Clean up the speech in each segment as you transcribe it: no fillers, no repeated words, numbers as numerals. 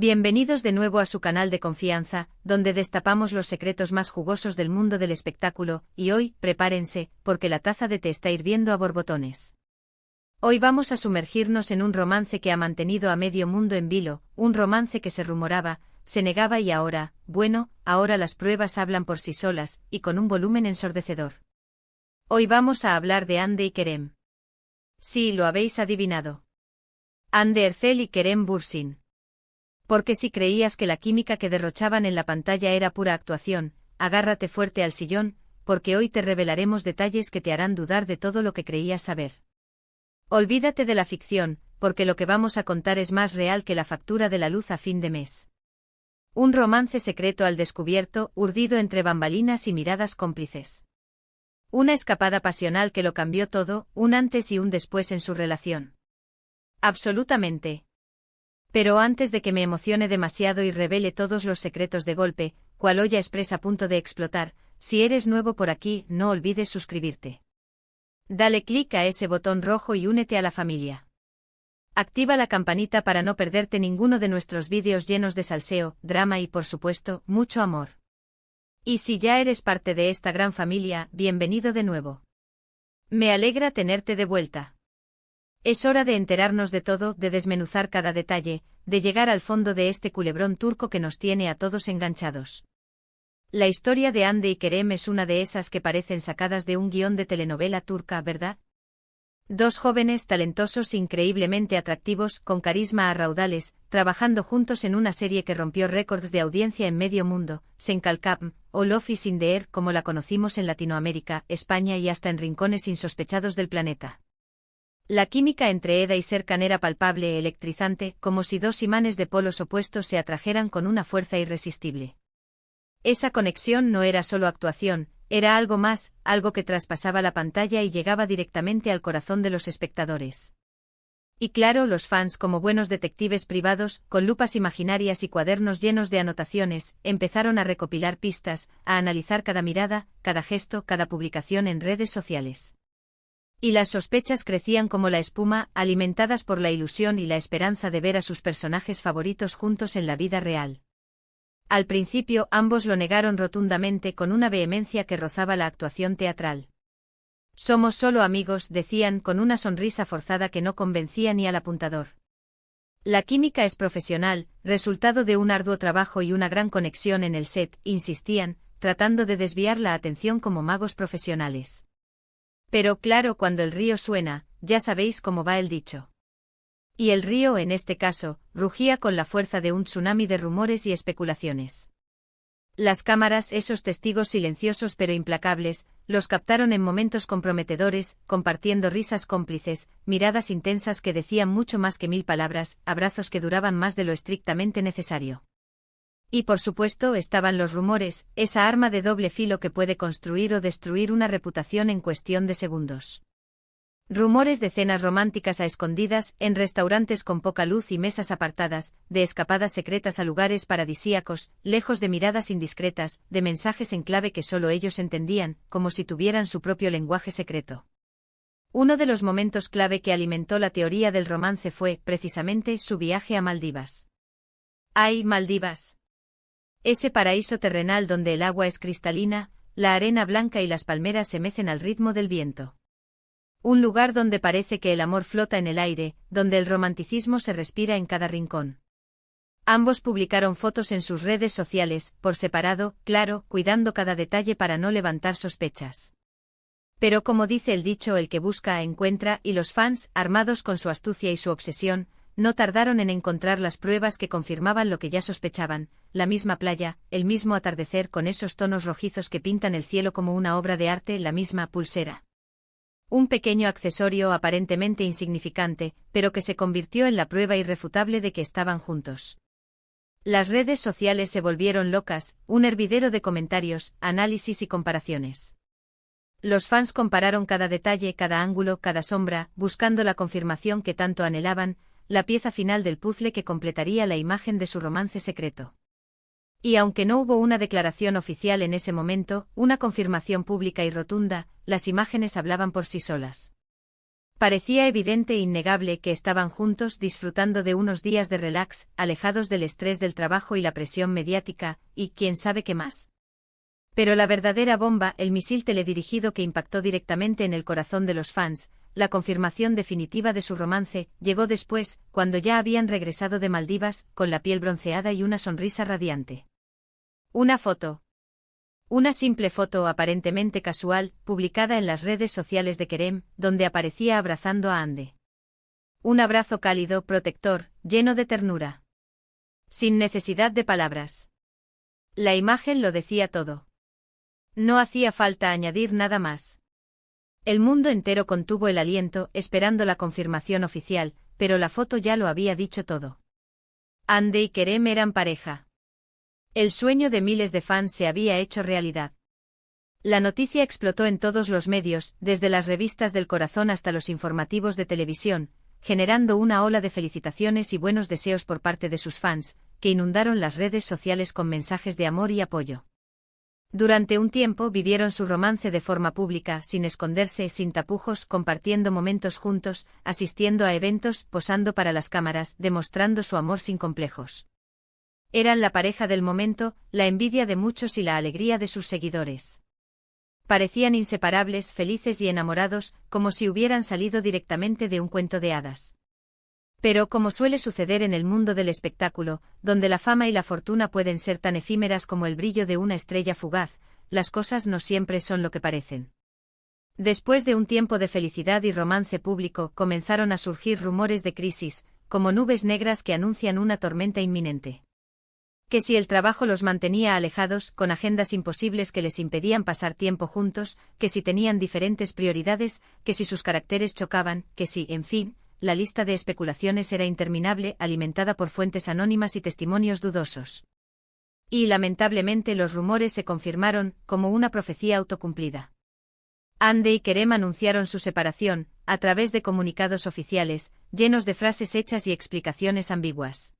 Bienvenidos de nuevo a su canal de confianza, donde destapamos los secretos más jugosos del mundo del espectáculo, y hoy, prepárense, porque la taza de té está hirviendo a borbotones. Hoy vamos a sumergirnos en un romance que ha mantenido a medio mundo en vilo, un romance que se rumoraba, se negaba y ahora, bueno, ahora las pruebas hablan por sí solas, y con un volumen ensordecedor. Hoy vamos a hablar de Hande y Kerem. Sí, lo habéis adivinado. Hande Erçel y Kerem Bürsin. Porque si creías que la química que derrochaban en la pantalla era pura actuación, agárrate fuerte al sillón, porque hoy te revelaremos detalles que te harán dudar de todo lo que creías saber. Olvídate de la ficción, porque lo que vamos a contar es más real que la factura de la luz a fin de mes. Un romance secreto al descubierto, urdido entre bambalinas y miradas cómplices. Una escapada pasional que lo cambió todo, un antes y un después en su relación. Absolutamente. Pero antes de que me emocione demasiado y revele todos los secretos de golpe, cual olla expresa a punto de explotar, si eres nuevo por aquí, no olvides suscribirte. Dale clic a ese botón rojo y únete a la familia. Activa la campanita para no perderte ninguno de nuestros vídeos llenos de salseo, drama y, por supuesto, mucho amor. Y si ya eres parte de esta gran familia, bienvenido de nuevo. Me alegra tenerte de vuelta. Es hora de enterarnos de todo, de desmenuzar cada detalle, de llegar al fondo de este culebrón turco que nos tiene a todos enganchados. La historia de Hande y Kerem es una de esas que parecen sacadas de un guión de telenovela turca, ¿verdad? Dos jóvenes talentosos increíblemente atractivos, con carisma a raudales, trabajando juntos en una serie que rompió récords de audiencia en medio mundo, Senkalkam, o Love is in the Air como la conocimos en Latinoamérica, España y hasta en rincones insospechados del planeta. La química entre Eda y Serkan era palpable e electrizante, como si dos imanes de polos opuestos se atrajeran con una fuerza irresistible. Esa conexión no era solo actuación, era algo más, algo que traspasaba la pantalla y llegaba directamente al corazón de los espectadores. Y claro, los fans, como buenos detectives privados, con lupas imaginarias y cuadernos llenos de anotaciones, empezaron a recopilar pistas, a analizar cada mirada, cada gesto, cada publicación en redes sociales. Y las sospechas crecían como la espuma, alimentadas por la ilusión y la esperanza de ver a sus personajes favoritos juntos en la vida real. Al principio ambos lo negaron rotundamente con una vehemencia que rozaba la actuación teatral. Somos solo amigos, decían con una sonrisa forzada que no convencía ni al apuntador. La química es profesional, resultado de un arduo trabajo y una gran conexión en el set, insistían, tratando de desviar la atención como magos profesionales. Pero claro, cuando el río suena, ya sabéis cómo va el dicho. Y el río, en este caso, rugía con la fuerza de un tsunami de rumores y especulaciones. Las cámaras, esos testigos silenciosos pero implacables, los captaron en momentos comprometedores, compartiendo risas cómplices, miradas intensas que decían mucho más que 1000 palabras, abrazos que duraban más de lo estrictamente necesario. Y por supuesto estaban los rumores, esa arma de doble filo que puede construir o destruir una reputación en cuestión de segundos. Rumores de cenas románticas a escondidas, en restaurantes con poca luz y mesas apartadas, de escapadas secretas a lugares paradisíacos, lejos de miradas indiscretas, de mensajes en clave que solo ellos entendían, como si tuvieran su propio lenguaje secreto. Uno de los momentos clave que alimentó la teoría del romance fue, precisamente, su viaje a Maldivas. ¡Ay, Maldivas! Ese paraíso terrenal donde el agua es cristalina, la arena blanca y las palmeras se mecen al ritmo del viento. Un lugar donde parece que el amor flota en el aire, donde el romanticismo se respira en cada rincón. Ambos publicaron fotos en sus redes sociales, por separado, claro, cuidando cada detalle para no levantar sospechas. Pero como dice el dicho, el que busca encuentra, y los fans, armados con su astucia y su obsesión, no tardaron en encontrar las pruebas que confirmaban lo que ya sospechaban, la misma playa, el mismo atardecer con esos tonos rojizos que pintan el cielo como una obra de arte, la misma pulsera. Un pequeño accesorio aparentemente insignificante, pero que se convirtió en la prueba irrefutable de que estaban juntos. Las redes sociales se volvieron locas, un hervidero de comentarios, análisis y comparaciones. Los fans compararon cada detalle, cada ángulo, cada sombra, buscando la confirmación que tanto anhelaban, la pieza final del puzzle que completaría la imagen de su romance secreto. Y aunque no hubo una declaración oficial en ese momento, una confirmación pública y rotunda, las imágenes hablaban por sí solas. Parecía evidente e innegable que estaban juntos disfrutando de unos días de relax, alejados del estrés del trabajo y la presión mediática, y quién sabe qué más. Pero la verdadera bomba, el misil teledirigido que impactó directamente en el corazón de los fans, la confirmación definitiva de su romance, llegó después, cuando ya habían regresado de Maldivas, con la piel bronceada y una sonrisa radiante. Una foto. Una simple foto aparentemente casual, publicada en las redes sociales de Kerem, donde aparecía abrazando a Hande. Un abrazo cálido, protector, lleno de ternura. Sin necesidad de palabras. La imagen lo decía todo. No hacía falta añadir nada más. El mundo entero contuvo el aliento, esperando la confirmación oficial, pero la foto ya lo había dicho todo. Hande y Kerem eran pareja. El sueño de miles de fans se había hecho realidad. La noticia explotó en todos los medios, desde las revistas del corazón hasta los informativos de televisión, generando una ola de felicitaciones y buenos deseos por parte de sus fans, que inundaron las redes sociales con mensajes de amor y apoyo. Durante un tiempo vivieron su romance de forma pública, sin esconderse, sin tapujos, compartiendo momentos juntos, asistiendo a eventos, posando para las cámaras, demostrando su amor sin complejos. Eran la pareja del momento, la envidia de muchos y la alegría de sus seguidores. Parecían inseparables, felices y enamorados, como si hubieran salido directamente de un cuento de hadas. Pero como suele suceder en el mundo del espectáculo, donde la fama y la fortuna pueden ser tan efímeras como el brillo de una estrella fugaz, las cosas no siempre son lo que parecen. Después de un tiempo de felicidad y romance público, comenzaron a surgir rumores de crisis, como nubes negras que anuncian una tormenta inminente. Que si el trabajo los mantenía alejados, con agendas imposibles que les impedían pasar tiempo juntos, que si tenían diferentes prioridades, que si sus caracteres chocaban, que si, en fin, la lista de especulaciones era interminable, alimentada por fuentes anónimas y testimonios dudosos. Y lamentablemente los rumores se confirmaron, como una profecía autocumplida. Hande y Kerem anunciaron su separación, a través de comunicados oficiales, llenos de frases hechas y explicaciones ambiguas.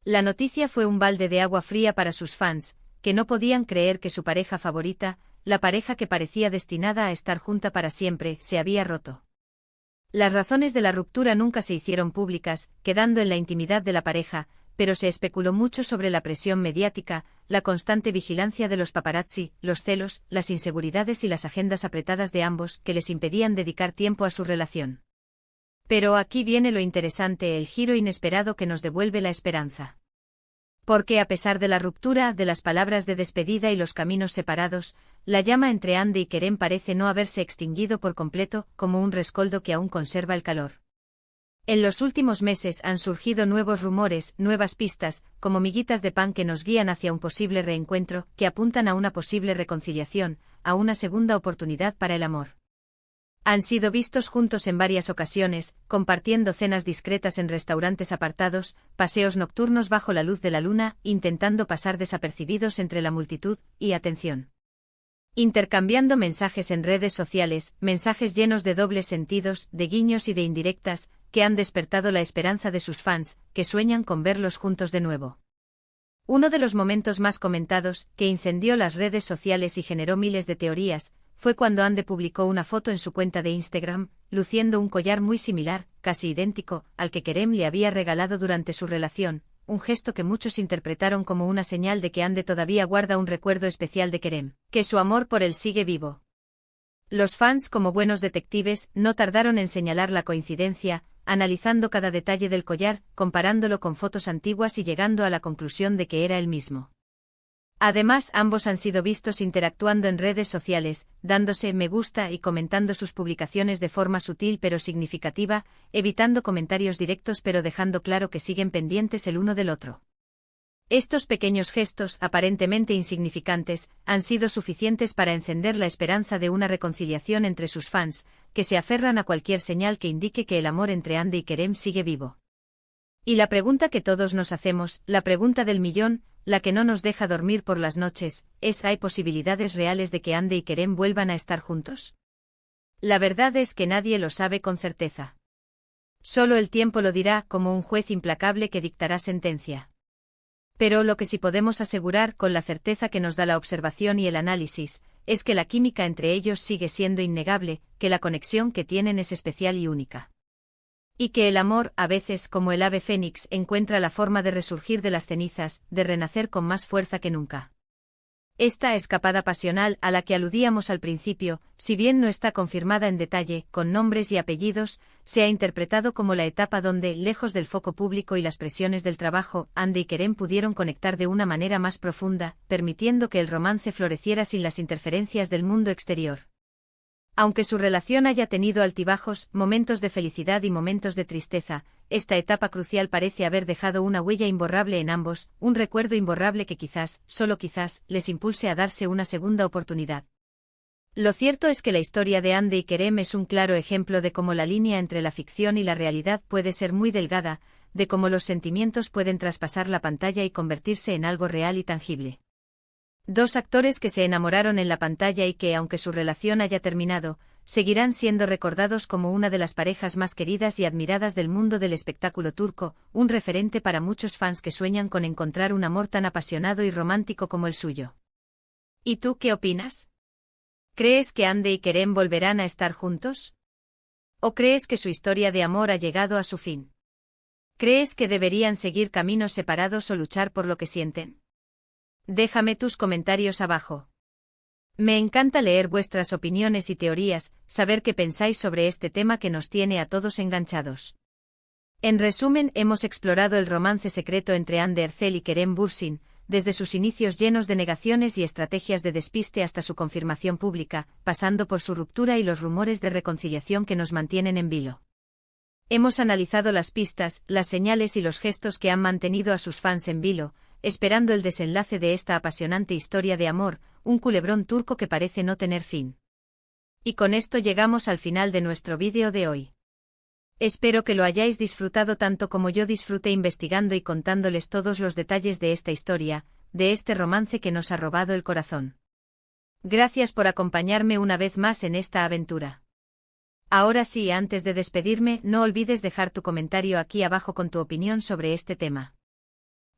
La noticia fue un balde de agua fría para sus fans, que no podían creer que su pareja favorita, la pareja que parecía destinada a estar junta para siempre, se había roto. Las razones de la ruptura nunca se hicieron públicas, quedando en la intimidad de la pareja, pero se especuló mucho sobre la presión mediática, la constante vigilancia de los paparazzi, los celos, las inseguridades y las agendas apretadas de ambos que les impedían dedicar tiempo a su relación. Pero aquí viene lo interesante, el giro inesperado que nos devuelve la esperanza. Porque a pesar de la ruptura, de las palabras de despedida y los caminos separados, la llama entre Hande y Kerem parece no haberse extinguido por completo, como un rescoldo que aún conserva el calor. En los últimos meses han surgido nuevos rumores, nuevas pistas, como miguitas de pan que nos guían hacia un posible reencuentro, que apuntan a una posible reconciliación, a una segunda oportunidad para el amor. Han sido vistos juntos en varias ocasiones, compartiendo cenas discretas en restaurantes apartados, paseos nocturnos bajo la luz de la luna, intentando pasar desapercibidos entre la multitud, y atención. Intercambiando mensajes en redes sociales, mensajes llenos de dobles sentidos, de guiños y de indirectas, que han despertado la esperanza de sus fans, que sueñan con verlos juntos de nuevo. Uno de los momentos más comentados, que incendió las redes sociales y generó miles de teorías, fue cuando Hande publicó una foto en su cuenta de Instagram, luciendo un collar muy similar, casi idéntico, al que Kerem le había regalado durante su relación, un gesto que muchos interpretaron como una señal de que Hande todavía guarda un recuerdo especial de Kerem, que su amor por él sigue vivo. Los fans, como buenos detectives, no tardaron en señalar la coincidencia, analizando cada detalle del collar, comparándolo con fotos antiguas y llegando a la conclusión de que era el mismo. Además, ambos han sido vistos interactuando en redes sociales, dándose me gusta y comentando sus publicaciones de forma sutil pero significativa, evitando comentarios directos pero dejando claro que siguen pendientes el uno del otro. Estos pequeños gestos, aparentemente insignificantes, han sido suficientes para encender la esperanza de una reconciliación entre sus fans, que se aferran a cualquier señal que indique que el amor entre Hande y Kerem sigue vivo. Y la pregunta que todos nos hacemos, la pregunta del millón, la que no nos deja dormir por las noches, es: ¿hay posibilidades reales de que Hande y Kerem vuelvan a estar juntos? La verdad es que nadie lo sabe con certeza. Solo el tiempo lo dirá, como un juez implacable que dictará sentencia. Pero lo que sí podemos asegurar con la certeza que nos da la observación y el análisis, es que la química entre ellos sigue siendo innegable, que la conexión que tienen es especial y única. Y que el amor, a veces como el ave fénix, encuentra la forma de resurgir de las cenizas, de renacer con más fuerza que nunca. Esta escapada pasional a la que aludíamos al principio, si bien no está confirmada en detalle, con nombres y apellidos, se ha interpretado como la etapa donde, lejos del foco público y las presiones del trabajo, Ande y Kerem pudieron conectar de una manera más profunda, permitiendo que el romance floreciera sin las interferencias del mundo exterior. Aunque su relación haya tenido altibajos, momentos de felicidad y momentos de tristeza, esta etapa crucial parece haber dejado una huella imborrable en ambos, un recuerdo imborrable que quizás, solo quizás, les impulse a darse una segunda oportunidad. Lo cierto es que la historia de Ande y Kerem es un claro ejemplo de cómo la línea entre la ficción y la realidad puede ser muy delgada, de cómo los sentimientos pueden traspasar la pantalla y convertirse en algo real y tangible. Dos actores que se enamoraron en la pantalla y que, aunque su relación haya terminado, seguirán siendo recordados como una de las parejas más queridas y admiradas del mundo del espectáculo turco, un referente para muchos fans que sueñan con encontrar un amor tan apasionado y romántico como el suyo. ¿Y tú qué opinas? ¿Crees que Ande y Kerem volverán a estar juntos? ¿O crees que su historia de amor ha llegado a su fin? ¿Crees que deberían seguir caminos separados o luchar por lo que sienten? Déjame tus comentarios abajo. Me encanta leer vuestras opiniones y teorías, saber qué pensáis sobre este tema que nos tiene a todos enganchados. En resumen, hemos explorado el romance secreto entre Hande Erçel y Kerem Bürsin, desde sus inicios llenos de negaciones y estrategias de despiste hasta su confirmación pública, pasando por su ruptura y los rumores de reconciliación que nos mantienen en vilo. Hemos analizado las pistas, las señales y los gestos que han mantenido a sus fans en vilo, esperando el desenlace de esta apasionante historia de amor, un culebrón turco que parece no tener fin. Y con esto llegamos al final de nuestro vídeo de hoy. Espero que lo hayáis disfrutado tanto como yo disfruté investigando y contándoles todos los detalles de esta historia, de este romance que nos ha robado el corazón. Gracias por acompañarme una vez más en esta aventura. Ahora sí, antes de despedirme, no olvides dejar tu comentario aquí abajo con tu opinión sobre este tema.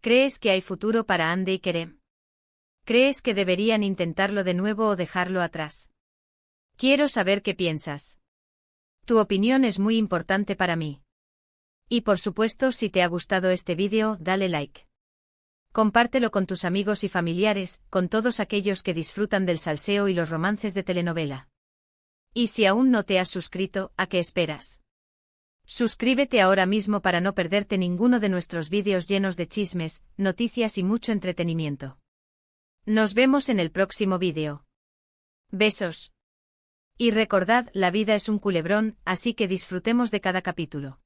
¿Crees que hay futuro para Hande y Kerem? ¿Crees que deberían intentarlo de nuevo o dejarlo atrás? Quiero saber qué piensas. Tu opinión es muy importante para mí. Y por supuesto, si te ha gustado este vídeo, dale like. Compártelo con tus amigos y familiares, con todos aquellos que disfrutan del salseo y los romances de telenovela. Y si aún no te has suscrito, ¿a qué esperas? Suscríbete ahora mismo para no perderte ninguno de nuestros vídeos llenos de chismes, noticias y mucho entretenimiento. Nos vemos en el próximo vídeo. Besos. Y recordad, la vida es un culebrón, así que disfrutemos de cada capítulo.